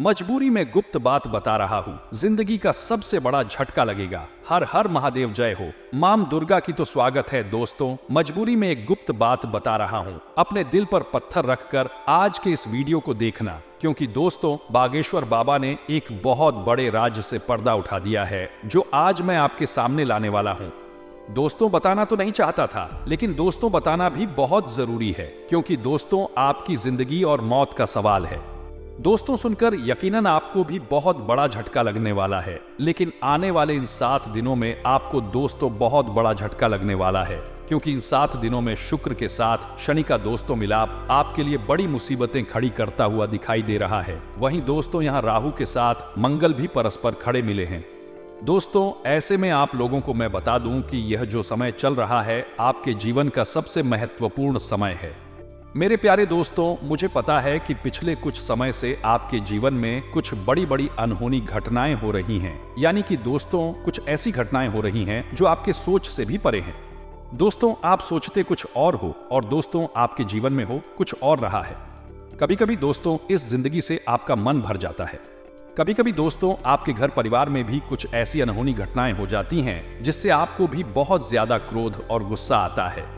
मजबूरी में गुप्त बात बता रहा हूँ, जिंदगी का सबसे बड़ा झटका लगेगा। हर हर महादेव जय हो। मां दुर्गा की तो स्वागत है दोस्तों। मजबूरी में एक गुप्त बात बता रहा हूँ, अपने दिल पर पत्थर रखकर आज के इस वीडियो को देखना, क्योंकि दोस्तों बागेश्वर बाबा ने एक बहुत बड़े राज से पर्दा उठा दिया है, जो आज मैं आपके सामने लाने वाला हूँ। दोस्तों बताना तो नहीं चाहता था, लेकिन दोस्तों बताना भी बहुत जरूरी है, क्योंकि दोस्तों आपकी जिंदगी और मौत का सवाल है। दोस्तों सुनकर यकीनन आपको भी बहुत बड़ा झटका लगने वाला है, लेकिन आने वाले इन 7 दिनों में आपको दोस्तों बहुत बड़ा झटका लगने वाला है, क्योंकि इन 7 दिनों में शुक्र के साथ शनि का दोस्तों मिलाप आपके लिए बड़ी मुसीबतें खड़ी करता हुआ दिखाई दे रहा है। वहीं दोस्तों यहाँ राहु के साथ मंगल भी परस्पर खड़े मिले हैं। दोस्तों ऐसे में आप लोगों को मैं बता दूं कि यह जो समय चल रहा है आपके जीवन का सबसे महत्वपूर्ण समय है। मेरे प्यारे दोस्तों, मुझे पता है कि पिछले कुछ समय से आपके जीवन में कुछ बड़ी बड़ी अनहोनी घटनाएं हो रही हैं। यानी कि दोस्तों कुछ ऐसी घटनाएं हो रही हैं जो आपके सोच से भी परे हैं। दोस्तों आप सोचते कुछ और हो और दोस्तों आपके जीवन में हो कुछ और रहा है। कभी कभी दोस्तों इस जिंदगी से आपका मन भर जाता है। कभी कभी दोस्तों आपके घर परिवार में भी कुछ ऐसी अनहोनी घटनाएं हो जाती हैं जिससे आपको भी बहुत ज्यादा क्रोध और गुस्सा आता है।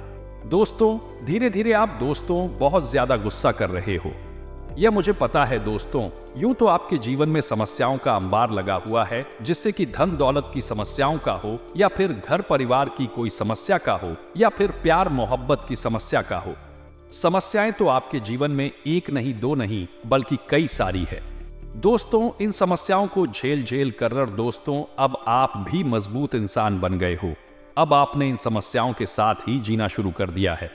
दोस्तों धीरे धीरे आप दोस्तों बहुत ज्यादा गुस्सा कर रहे हो, यह मुझे पता है दोस्तों। यूं तो आपके जीवन में समस्याओं का अंबार लगा हुआ है, जिससे कि धन दौलत की समस्याओं का हो, या फिर घर परिवार की कोई समस्या का हो, या फिर प्यार मोहब्बत की समस्या का हो। समस्याएं तो आपके जीवन में एक नहीं दो नहीं बल्कि कई सारी है। दोस्तों इन समस्याओं को झेल झेल कर दोस्तों अब आप भी मजबूत इंसान बन गए हो। अब आपने इन समस्याओं के साथ ही जीना शुरू कर दिया है।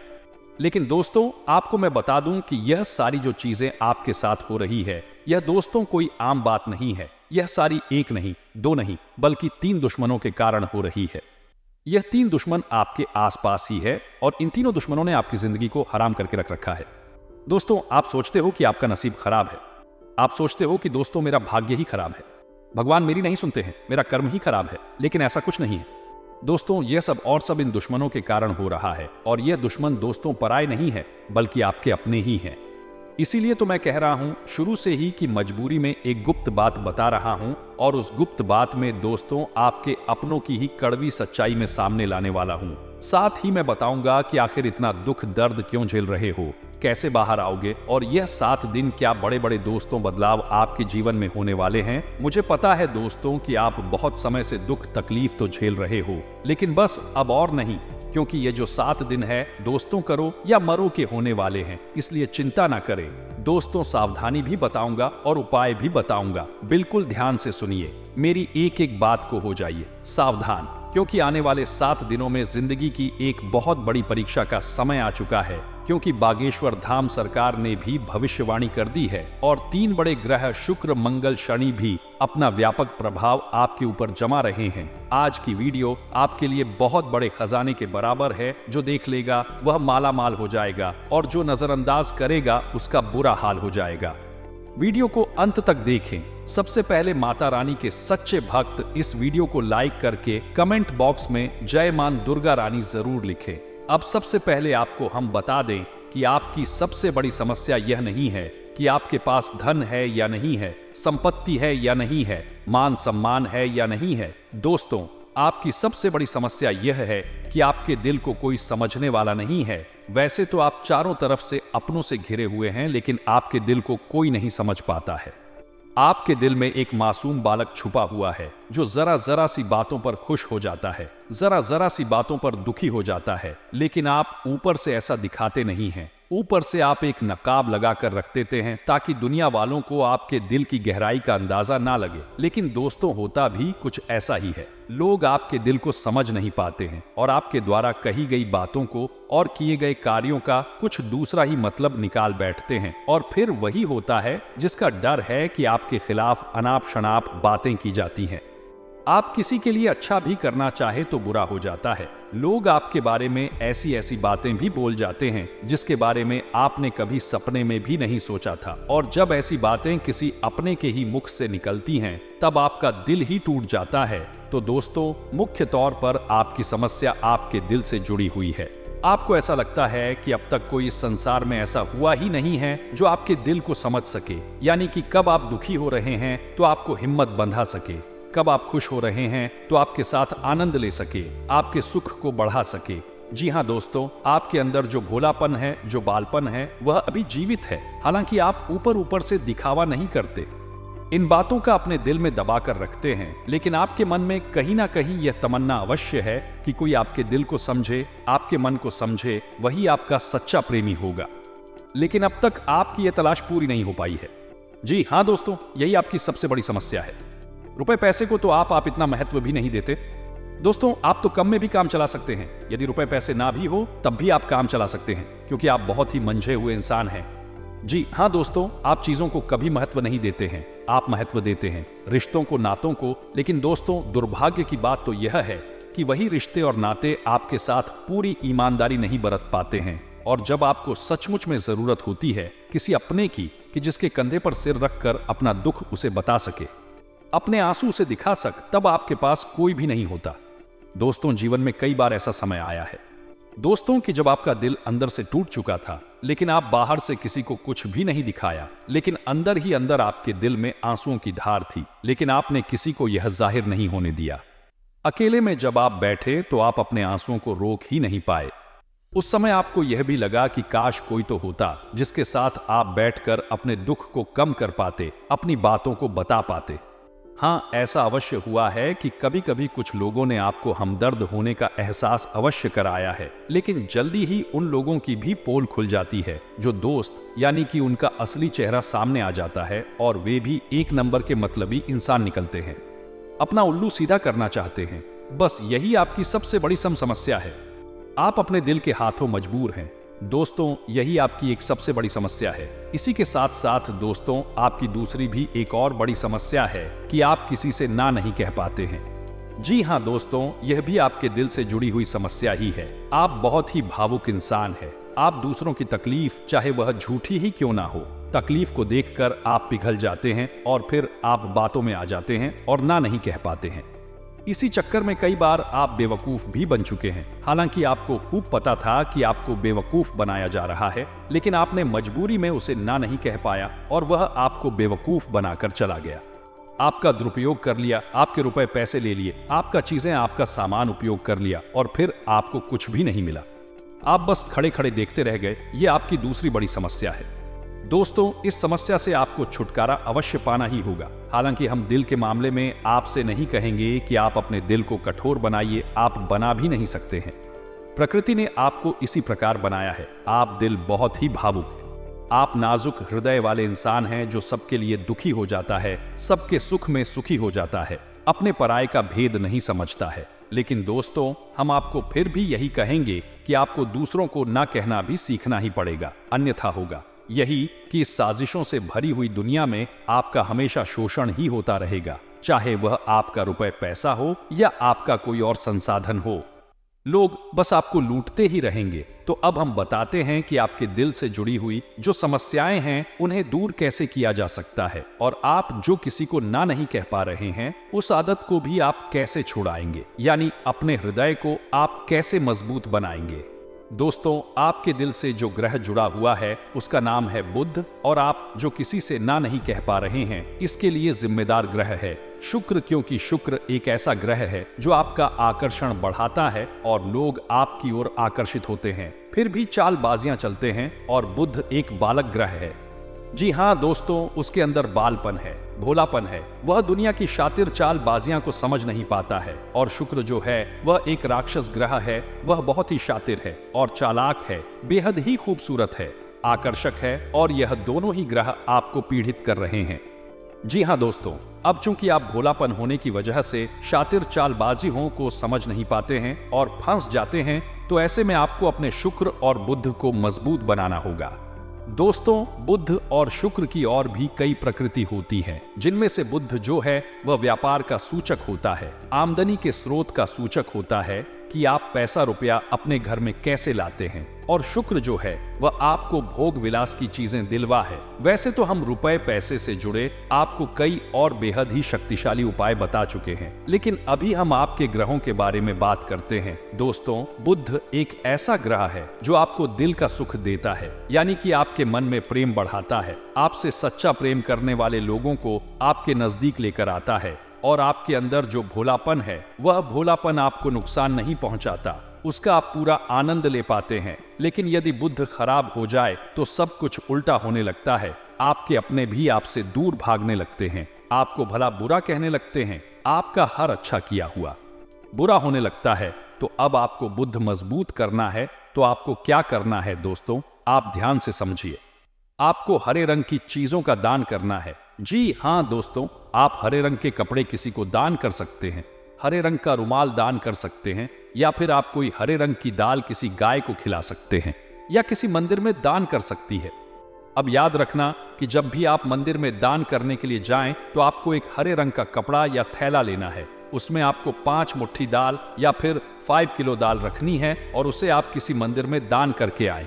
लेकिन दोस्तों आपको मैं बता दूं कि यह सारी जो चीजें आपके साथ हो रही है, यह दोस्तों कोई आम बात नहीं है। यह सारी एक नहीं दो नहीं बल्कि 3 दुश्मनों के कारण हो रही है। यह 3 दुश्मन आपके आसपास ही है और इन तीनों दुश्मनों ने आपकी जिंदगी को हराम करके रख रखा है। दोस्तों आप सोचते हो कि आपका नसीब खराब है। आप सोचते हो कि दोस्तों मेरा भाग्य ही खराब है, भगवान मेरी नहीं सुनते हैं, मेरा कर्म ही खराब है। लेकिन ऐसा कुछ नहीं है दोस्तों। यह सब और सब इन दुश्मनों के कारण हो रहा है, और यह दुश्मन दोस्तों पराये नहीं है बल्कि आपके अपने ही हैं। इसीलिए तो मैं कह रहा हूं शुरू से ही कि मजबूरी में एक गुप्त बात बता रहा हूं, और उस गुप्त बात में दोस्तों आपके अपनों की ही कड़वी सच्चाई में सामने लाने वाला हूं। साथ ही मैं बताऊंगा कि आखिर इतना दुख दर्द क्यों झेल रहे हो, कैसे बाहर आओगे, और यह 7 दिन क्या बड़े बड़े दोस्तों बदलाव आपके जीवन में होने वाले हैं। मुझे पता है दोस्तों कि आप बहुत समय से दुख तकलीफ तो झेल रहे हो, लेकिन बस अब और नहीं, क्योंकि ये जो 7 दिन है दोस्तों करो या मरो के होने वाले हैं। इसलिए चिंता ना करें दोस्तों, सावधानी भी बताऊंगा और उपाय भी बताऊंगा। बिल्कुल ध्यान से सुनिए, मेरी एक एक बात को हो जाइए सावधान, क्योंकि आने वाले 7 दिनों में जिंदगी की एक बहुत बड़ी परीक्षा का समय आ चुका है। क्योंकि बागेश्वर धाम सरकार ने भी भविष्यवाणी कर दी है, और 3 बड़े ग्रह शुक्र मंगल शनि भी अपना व्यापक प्रभाव आपके ऊपर जमा रहे हैं। आज की वीडियो आपके लिए बहुत बड़े खजाने के बराबर है। जो देख लेगा वह माला माल हो जाएगा, और जो नजरअंदाज करेगा उसका बुरा हाल हो जाएगा। वीडियो को अंत तक देखें। सबसे पहले माता रानी के सच्चे भक्त इस वीडियो को लाइक करके कमेंट बॉक्स में जय मां दुर्गा रानी जरूर लिखें। अब सबसे पहले आपको हम बता दें कि आपकी सबसे बड़ी समस्या यह नहीं है कि आपके पास धन है या नहीं है, संपत्ति है या नहीं है, मान सम्मान है या नहीं है। दोस्तों आपकी सबसे बड़ी समस्या यह है कि आपके दिल को कोई समझने वाला नहीं है। वैसे तो आप चारों तरफ से अपनों से घिरे हुए हैं, लेकिन आपके दिल को कोई नहीं समझ पाता है। आपके दिल में एक मासूम बालक छुपा हुआ है, जो जरा जरा सी बातों पर खुश हो जाता है, जरा जरा सी बातों पर दुखी हो जाता है। लेकिन आप ऊपर से ऐसा दिखाते नहीं हैं। ऊपर से आप एक नकाब लगाकर रख देते हैं ताकि दुनिया वालों को आपके दिल की गहराई का अंदाजा ना लगे। लेकिन दोस्तों होता भी कुछ ऐसा ही है। लोग आपके दिल को समझ नहीं पाते हैं, और आपके द्वारा कही गई बातों को और किए गए कार्यों का कुछ दूसरा ही मतलब निकाल बैठते हैं, और फिर वही होता है जिसका डर है कि आपके खिलाफ अनाप शनाप बातें की जाती हैं। आप किसी के लिए अच्छा भी करना चाहे तो बुरा हो जाता है। लोग आपके बारे में ऐसी ऐसी बातें भी बोल जाते हैं जिसके बारे में आपने कभी सपने में भी नहीं सोचा था, और जब ऐसी बातें किसी अपने के ही मुख से निकलती हैं तब आपका दिल ही टूट जाता है। तो दोस्तों मुख्य तौर पर आपकी समस्या आपके दिल से जुड़ी हुई है। आपको ऐसा लगता है कि अब तक कोई इस संसार में ऐसा हुआ ही नहीं है जो आपके दिल को समझ सके, यानी कि कब आप दुखी हो रहे हैं तो आपको हिम्मत बंधा सके, कब आप खुश हो रहे हैं तो आपके साथ आनंद ले सके, आपके सुख को बढ़ा सके। जी हाँ दोस्तों, आपके अंदर जो भोलापन है, जो बालपन है, वह अभी जीवित है। हालांकि आप ऊपर ऊपर से दिखावा नहीं करते, इन बातों का अपने दिल में दबा कर रखते हैं, लेकिन आपके मन में कहीं ना कहीं यह तमन्ना अवश्य है कि कोई आपके दिल को समझे, आपके मन को समझे, वही आपका सच्चा प्रेमी होगा। लेकिन अब तक आपकी यह तलाश पूरी नहीं हो पाई है। जी हाँ दोस्तों, यही आपकी सबसे बड़ी समस्या है। रुपए पैसे को तो आप इतना महत्व भी नहीं देते। दोस्तों, आप तो कम में भी काम चला सकते हैं। यदि रुपए पैसे ना भी हो तब भी आप काम चला सकते हैं, क्योंकि आप बहुत ही मंझे हुए इंसान हैं। जी हाँ दोस्तों, आप चीजों को कभी महत्व नहीं देते हैं, आप महत्व देते हैं रिश्तों को, नातों को। लेकिन दोस्तों, दुर्भाग्य की बात तो यह है कि वही रिश्ते और नाते आपके साथ पूरी ईमानदारी नहीं बरत पाते हैं। और जब आपको सचमुच में जरूरत होती है किसी अपने की, कि जिसके कंधे पर सिर रखकर अपना दुख उसे बता सके, अपने आंसू उसे दिखा सक, तब आपके पास कोई भी नहीं होता। दोस्तों, जीवन में कई बार ऐसा समय आया है दोस्तों कि जब आपका दिल अंदर से टूट चुका था, लेकिन आप बाहर से किसी को कुछ भी नहीं दिखाया, लेकिन अंदर ही अंदर आपके दिल में आंसुओं की धार थी, लेकिन आपने किसी को यह जाहिर नहीं होने दिया। अकेले में जब आप बैठे तो आप अपने आंसुओं को रोक ही नहीं पाए। उस समय आपको यह भी लगा कि काश कोई तो होता जिसके साथ आप बैठकर अपने दुख को कम कर पाते, अपनी बातों को बता पाते। हाँ, ऐसा अवश्य हुआ है कि कभी कभी कुछ लोगों ने आपको हमदर्द होने का एहसास अवश्य कराया है, लेकिन जल्दी ही उन लोगों की भी पोल खुल जाती है जो दोस्त, यानी कि उनका असली चेहरा सामने आ जाता है, और वे भी एक नंबर के मतलबी इंसान निकलते हैं, अपना उल्लू सीधा करना चाहते हैं। बस यही आपकी सबसे बड़ी समस्या है। आप अपने दिल के हाथों मजबूर हैं दोस्तों, यही आपकी एक सबसे बड़ी समस्या है। इसी के साथ साथ दोस्तों, आपकी दूसरी भी एक और बड़ी समस्या है कि आप किसी से ना नहीं कह पाते हैं। जी हाँ दोस्तों, यह भी आपके दिल से जुड़ी हुई समस्या ही है। आप बहुत ही भावुक इंसान हैं। आप दूसरों की तकलीफ, चाहे वह झूठी ही क्यों ना हो, तकलीफ को देखकर आप पिघल जाते हैं और फिर आप बातों में आ जाते हैं और ना नहीं कह पाते हैं। इसी चक्कर में कई बार आप बेवकूफ भी बन चुके हैं। हालांकि आपको खूब पता था कि आपको बेवकूफ बनाया जा रहा है, लेकिन आपने मजबूरी में उसे ना नहीं कह पाया और वह आपको बेवकूफ बनाकर चला गया। आपका दुरुपयोग कर लिया, आपके रुपए पैसे ले लिए, आपका चीजें, आपका सामान उपयोग कर लिया और फिर आपको कुछ भी नहीं मिला। आप बस खड़े खड़े देखते रह गए। ये आपकी दूसरी बड़ी समस्या है। दोस्तों, इस समस्या से आपको छुटकारा अवश्य पाना ही होगा। हालांकि हम दिल के मामले में आपसे नहीं कहेंगे कि आप अपने दिल को कठोर बनाइए, आप बना भी नहीं सकते हैं। प्रकृति ने आपको इसी प्रकार बनाया है। आप दिल बहुत ही भावुक है। आप नाजुक हृदय वाले इंसान हैं जो सबके लिए दुखी हो जाता है, सबके सुख में सुखी हो जाता है, अपने पराये का भेद नहीं समझता है। लेकिन दोस्तों, हम आपको फिर भी यही कहेंगे कि आपको दूसरों को ना कहना भी सीखना ही पड़ेगा, अन्यथा होगा यही कि इस साजिशों से भरी हुई दुनिया में आपका हमेशा शोषण ही होता रहेगा, चाहे वह आपका रुपए पैसा हो या आपका कोई और संसाधन हो। लोग बस आपको लूटते ही रहेंगे। तो अब हम बताते हैं कि आपके दिल से जुड़ी हुई जो समस्याएं हैं उन्हें दूर कैसे किया जा सकता है, और आप जो किसी को ना नहीं कह पा रहे हैं उस आदत को भी आप कैसे छुड़ाएंगे, यानी अपने हृदय को आप कैसे मजबूत बनाएंगे। दोस्तों, आपके दिल से जो ग्रह जुड़ा हुआ है उसका नाम है बुध, और आप जो किसी से ना नहीं कह पा रहे हैं इसके लिए जिम्मेदार ग्रह है शुक्र, क्योंकि शुक्र एक ऐसा ग्रह है जो आपका आकर्षण बढ़ाता है और लोग आपकी ओर आकर्षित होते हैं, फिर भी चालबाजियां चलते हैं। और बुध एक बालक ग्रह है। जी हाँ दोस्तों, उसके अंदर बालपन है, भोलापन है। वह दुनिया की शातिर चालबाजियां को समझ नहीं पाता है। और शुक्र जो है वह एक राक्षस ग्रह है। वह बहुत ही शातिर है और चालाक है, बेहद ही खूबसूरत है, आकर्षक है, और यह दोनों ही ग्रह आपको पीड़ित कर रहे हैं। जी हाँ दोस्तों, अब चूंकि आप भोलापन होने की वजह से शातिर चालबाजियों को समझ नहीं पाते हैं और फंस जाते हैं, तो ऐसे में आपको अपने शुक्र और बुध को मजबूत बनाना होगा। दोस्तों, बुध और शुक्र की और भी कई प्रकृति होती हैं, जिनमें से बुध जो है वह व्यापार का सूचक होता है, आमदनी के स्रोत का सूचक होता है, कि आप पैसा रुपया अपने घर में कैसे लाते हैं, और शुक्र जो है वह आपको भोग विलास की चीजें दिलवा है। वैसे तो हम रुपए पैसे से जुड़े आपको कई और बेहद ही शक्तिशाली उपाय बता चुके हैं, लेकिन अभी हम आपके ग्रहों के बारे में बात करते हैं। दोस्तों, बुध एक ऐसा ग्रह है जो आपको दिल का सुख देता है, यानी कि आपके मन में प्रेम बढ़ाता है, आपसे सच्चा प्रेम करने वाले लोगों को आपके नजदीक लेकर आता है, और आपके अंदर जो भोलापन है वह भोलापन आपको नुकसान नहीं पहुंचाता, उसका आप पूरा आनंद ले पाते हैं। लेकिन यदि बुध खराब हो जाए तो सब कुछ उल्टा होने लगता है। आपके अपने भी आपसे दूर भागने लगते हैं, आपको भला बुरा कहने लगते हैं, आपका हर अच्छा किया हुआ बुरा होने लगता है। तो अब आपको बुध मजबूत करना है तो आपको क्या करना है दोस्तों, आप ध्यान से समझिए। आपको हरे रंग की चीजों का दान करना है। जी हाँ दोस्तों, आप हरे रंग के कपड़े किसी को दान कर सकते हैं, हरे रंग का रुमाल दान कर सकते हैं, या फिर आप कोई हरे रंग की दाल किसी गाय को खिला सकते हैं, या किसी मंदिर में दान कर सकती है। अब याद रखना कि जब भी आप मंदिर में दान करने के लिए जाएं तो आपको एक हरे रंग का कपड़ा या थैला लेना है। उसमें आपको 5 मुट्ठी दाल या फिर 5 किलो दाल रखनी है और उसे आप किसी मंदिर में दान करके आएं।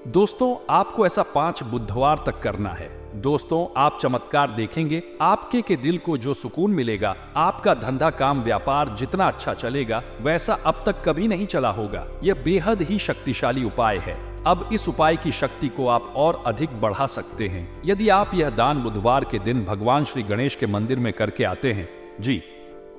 दोस्तों, आपको ऐसा 5 बुधवार तक करना है। दोस्तों, आप चमत्कार देखेंगे, आपके के दिल को जो सुकून मिलेगा, आपका धंधा काम व्यापार जितना अच्छा चलेगा वैसा अब तक कभी नहीं चला होगा। यह बेहद ही शक्तिशाली उपाय है। अब इस उपाय की शक्ति को आप और अधिक बढ़ा सकते हैं यदि आप यह दान बुधवार के दिन भगवान श्री गणेश के मंदिर में करके आते हैं। जी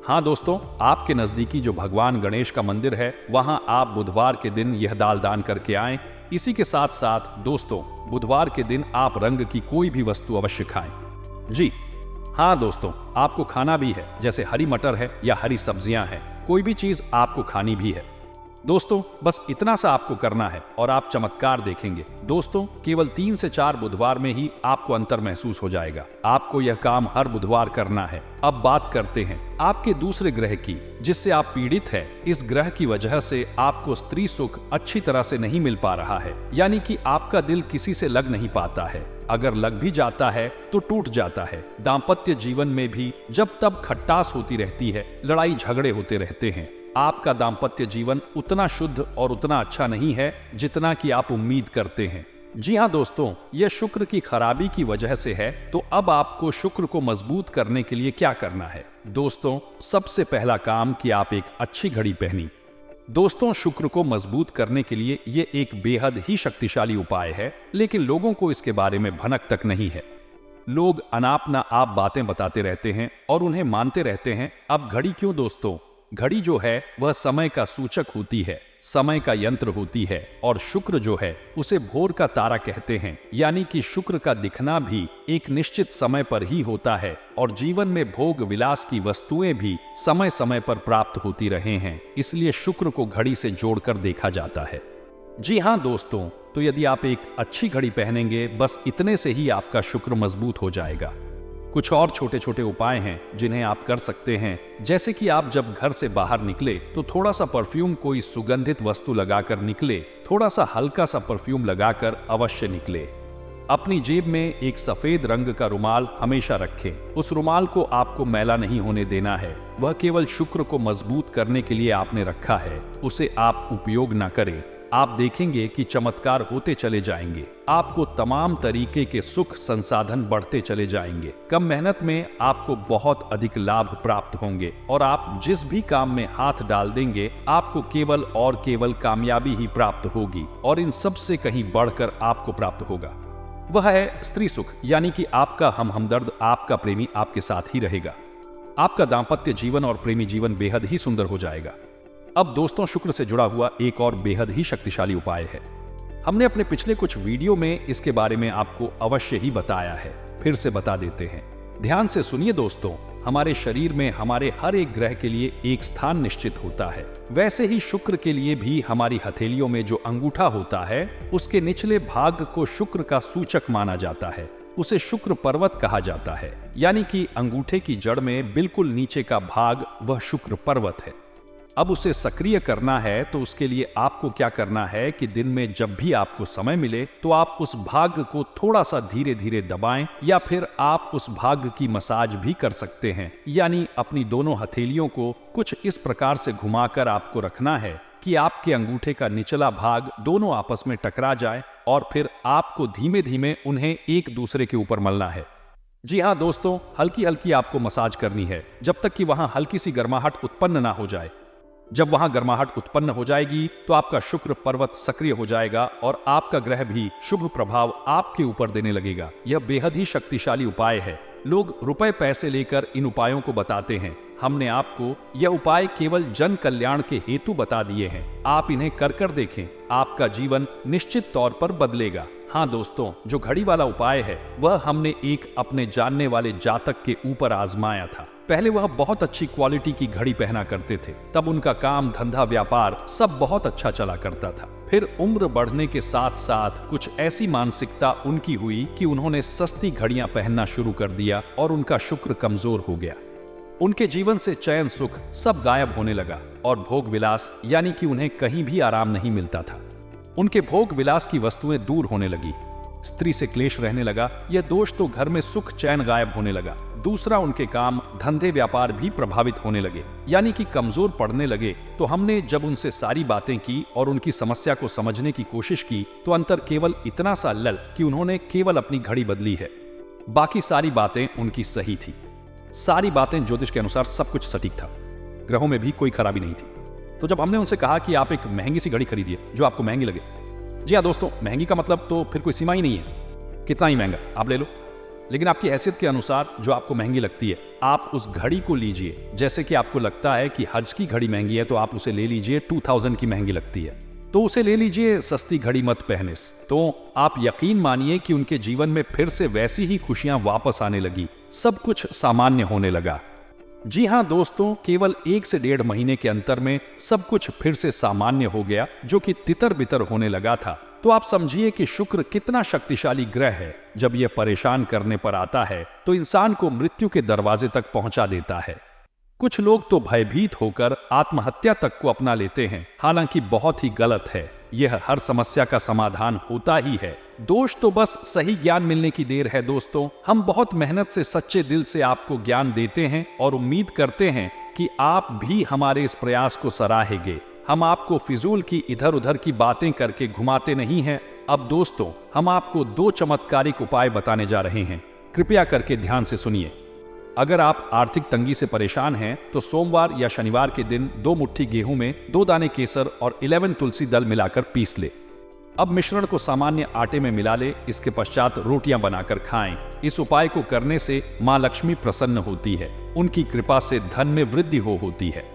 हाँ दोस्तों, आपके नजदीकी जो भगवान गणेश का मंदिर है वहां आप बुधवार के दिन यह दाल दान करके आएं। इसी के साथ साथ दोस्तों, बुधवार के दिन आप रंग की कोई भी वस्तु अवश्य खाएं। जी हाँ दोस्तों, आपको खाना भी है, जैसे हरी मटर है या हरी सब्जियां हैं, कोई भी चीज आपको खानी भी है। दोस्तों, बस इतना सा आपको करना है और आप चमत्कार देखेंगे। दोस्तों, केवल 3 से 4 बुधवार में ही आपको अंतर महसूस हो जाएगा। आपको यह काम हर बुधवार करना है। अब बात करते हैं आपके दूसरे ग्रह की, जिससे आप पीड़ित है। इस ग्रह की वजह से आपको स्त्री सुख अच्छी तरह से नहीं मिल पा रहा है, यानी कि आपका दिल किसी से लग नहीं पाता है। अगर लग भी जाता है तो टूट जाता है। दाम्पत्य जीवन में भी जब तब खट्टास होती रहती है, लड़ाई झगड़े होते रहते हैं। आपका दाम्पत्य जीवन उतना शुद्ध और उतना अच्छा नहीं है जितना कि आप उम्मीद करते हैं। जी हाँ दोस्तों, यह शुक्र की खराबी की वजह से है। तो अब आपको शुक्र को मजबूत करने के लिए क्या करना है? दोस्तों, सबसे पहला काम कि आप एक अच्छी घड़ी पहनी। दोस्तों, शुक्र को मजबूत करने के लिए यह एक बेहद ही शक्तिशाली उपाय है, लेकिन लोगों को इसके बारे में भनक तक नहीं है। लोग अनाप ना आप बातें बताते रहते हैं और उन्हें मानते रहते हैं। अब घड़ी क्यों दोस्तों? घड़ी जो है वह समय का सूचक होती है, समय का यंत्र होती है, और शुक्र जो है उसे भोर का तारा कहते हैं। यानी कि शुक्र का दिखना भी एक निश्चित समय पर ही होता है, और जीवन में भोग विलास की वस्तुएं भी समय समय पर प्राप्त होती रहे हैं। इसलिए शुक्र को घड़ी से जोड़कर देखा जाता है। जी हाँ दोस्तों, तो यदि आप एक अच्छी घड़ी पहनेंगे, बस इतने से ही आपका शुक्र मजबूत हो जाएगा। कुछ और छोटे छोटे उपाय हैं जिन्हें आप कर सकते हैं, जैसे कि आप जब घर से बाहर निकले तो थोड़ा सा परफ्यूम, कोई सुगंधित वस्तु लगाकर निकले। थोड़ा सा हल्का सा परफ्यूम लगाकर अवश्य निकले। अपनी जेब में एक सफेद रंग का रुमाल हमेशा रखें। उस रुमाल को आपको मैला नहीं होने देना है। वह केवल शुक्र को मजबूत करने के लिए आपने रखा है, उसे आप उपयोग ना करें। आप देखेंगे कि चमत्कार होते चले जाएंगे। आपको तमाम तरीके के सुख संसाधन बढ़ते चले जाएंगे। कम मेहनत में आपको बहुत अधिक लाभ प्राप्त होंगे, और आप जिस भी काम में हाथ डाल देंगे आपको केवल और केवल कामयाबी ही प्राप्त होगी। और इन सब से कहीं बढ़कर आपको प्राप्त होगा वह है स्त्री सुख, यानी कि आपका हमदर्द, आपका प्रेमी आपके साथ ही रहेगा। आपका दाम्पत्य जीवन और प्रेमी जीवन बेहद ही सुंदर हो जाएगा। अब दोस्तों, शुक्र से जुड़ा हुआ एक और बेहद ही शक्तिशाली उपाय है। हमने अपने पिछले कुछ वीडियो में इसके बारे में आपको अवश्य ही बताया है, फिर से बता देते हैं। ध्यान से सुनिए दोस्तों। हमारे शरीर में हमारे हर एक ग्रह के लिए एक स्थान निश्चित होता है। वैसे ही शुक्र के लिए भी हमारी हथेलियों में जो अंगूठा होता है, उसके निचले भाग को शुक्र का सूचक माना जाता है। उसे शुक्र पर्वत कहा जाता है, यानी कि अंगूठे की जड़ में बिल्कुल नीचे का भाग वह शुक्र पर्वत है। अब उसे सक्रिय करना है तो उसके लिए आपको क्या करना है कि दिन में जब भी आपको समय मिले तो आप उस भाग को थोड़ा सा धीरे धीरे दबाएं, या फिर आप उस भाग की मसाज भी कर सकते हैं। यानी अपनी दोनों हथेलियों को कुछ इस प्रकार से घुमाकर आपको रखना है कि आपके अंगूठे का निचला भाग दोनों आपस में टकरा जाए और फिर आपको धीमे धीमे उन्हें एक दूसरे के ऊपर मलना है। जी हाँ दोस्तों, हल्की हल्की आपको मसाज करनी है जब तक कि वहां हल्की सी गर्माहट उत्पन्न ना हो जाए। जब वहां गर्माहट उत्पन्न हो जाएगी तो आपका शुक्र पर्वत सक्रिय हो जाएगा और आपका ग्रह भी शुभ प्रभाव आपके ऊपर देने लगेगा। यह बेहद ही शक्तिशाली उपाय है। लोग रुपए पैसे लेकर इन उपायों को बताते हैं। हमने आपको यह उपाय केवल जन कल्याण के हेतु बता दिए हैं। आप इन्हें कर देखें, आपका जीवन निश्चित तौर पर बदलेगा। हाँ दोस्तों, जो घड़ी वाला उपाय है वह हमने एक अपने जानने वाले जातक के ऊपर आजमाया था। पहले वह बहुत अच्छी क्वालिटी की घड़ी पहना करते थे, तब उनका काम धंधा व्यापार सब बहुत अच्छा चला करता था। फिर उम्र बढ़ने के साथ साथ कुछ ऐसी मानसिकता उनकी हुई कि उन्होंने सस्ती घड़ियां पहनना शुरू कर दिया और उनका शुक्र कमजोर हो गया। उनके जीवन से चैन सुख सब गायब होने लगा और भोग विलास यानी कि उन्हें कहीं भी आराम नहीं मिलता था। उनके भोग विलास की वस्तुएं दूर होने लगी, स्त्री से क्लेश रहने लगा। यह दोष तो घर में सुख चैन गायब होने लगा। दूसरा, उनके काम धंधे व्यापार भी प्रभावित होने लगे यानी कि कमजोर पड़ने लगे। तो हमने जब उनसे सारी बातें की और उनकी समस्या को समझने की कोशिश की तो अंतर केवल इतना सा लल कि उन्होंने केवल अपनी घड़ी बदली है। बाकी सारी बातें उनकी सही थी। सारी बातें ज्योतिष के अनुसार सब कुछ सटीक था, ग्रहों में भी कोई खराबी नहीं थी। तो जब हमने उनसे कहा कि आप एक महंगी सी घड़ी खरीदिए जो आपको महंगी लगे। जी हाँ दोस्तों, महंगी का मतलब तो फिर कोई सीमा ही नहीं है, कितना ही महंगा आप ले लो, लेकिन आपकी हैसियत के अनुसार जो आपको महंगी लगती है आप उस घड़ी को लीजिए। जैसे कि आपको लगता है कि हज की घड़ी महंगी है तो आप उसे ले लीजिए, 2000 की महंगी लगती है तो उसे ले लीजिए, सस्ती घड़ी मत पहने। तो आप यकीन मानिए कि उनके जीवन में फिर से वैसी ही खुशियां वापस आने लगी, सब कुछ सामान्य होने लगा। जी हाँ दोस्तों, केवल 1 से 1.5 महीने के अंतर में सब कुछ फिर से सामान्य हो गया, जो कि तितर बितर होने लगा था। तो आप समझिए कि शुक्र कितना शक्तिशाली ग्रह है। जब यह परेशान करने पर आता है तो इंसान को मृत्यु के दरवाजे तक पहुंचा देता है। कुछ लोग तो भयभीत होकर आत्महत्या तक को अपना लेते हैं, हालांकि बहुत ही गलत है। यह हर समस्या का समाधान होता ही है। दोष तो बस सही ज्ञान मिलने की देर है। दोस्तों, हम बहुत मेहनत से सच्चे दिल से आपको ज्ञान देते हैं और उम्मीद करते हैं कि आप भी हमारे इस प्रयास को सराहेंगे। हम आपको फिजूल की इधर उधर की बातें करके घुमाते नहीं हैं। अब दोस्तों, हम आपको 2 चमत्कारिक उपाय बताने जा रहे हैं, कृपया करके ध्यान से सुनिए। अगर आप आर्थिक तंगी से परेशान हैं तो सोमवार या शनिवार के दिन 2 मुट्ठी गेहूं में 2 दाने केसर और 11 तुलसी दल मिलाकर पीस ले। अब मिश्रण को सामान्य आटे में मिला ले। इसके पश्चात रोटियां बनाकर खाएं। इस उपाय को करने से मां लक्ष्मी प्रसन्न होती है, उनकी कृपा से धन में वृद्धि होती है।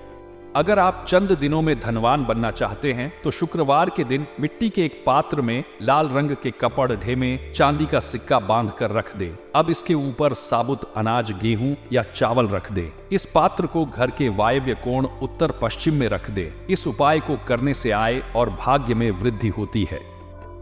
अगर आप चंद दिनों में धनवान बनना चाहते हैं तो शुक्रवार के दिन मिट्टी के एक पात्र में लाल रंग के कपड़ ढेमे चांदी का सिक्का बांध कर रख दे। अब इसके ऊपर साबुत अनाज, गेहूं या चावल रख दे। इस पात्र को घर के वायव्य कोण उत्तर पश्चिम में रख दे। इस उपाय को करने से आय और भाग्य में वृद्धि होती है।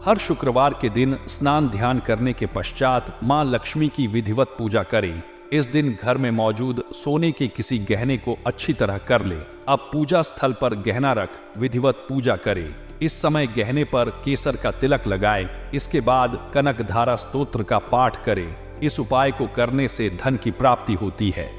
हर शुक्रवार के दिन स्नान ध्यान करने के पश्चात मां लक्ष्मी की विधिवत पूजा करें। इस दिन घर में मौजूद सोने के किसी गहने को अच्छी तरह कर ले। अब पूजा स्थल पर गहना रख विधिवत पूजा करे। इस समय गहने पर केसर का तिलक लगाए। इसके बाद कनक धारा स्तोत्र का पाठ करे। इस उपाय को करने से धन की प्राप्ति होती है।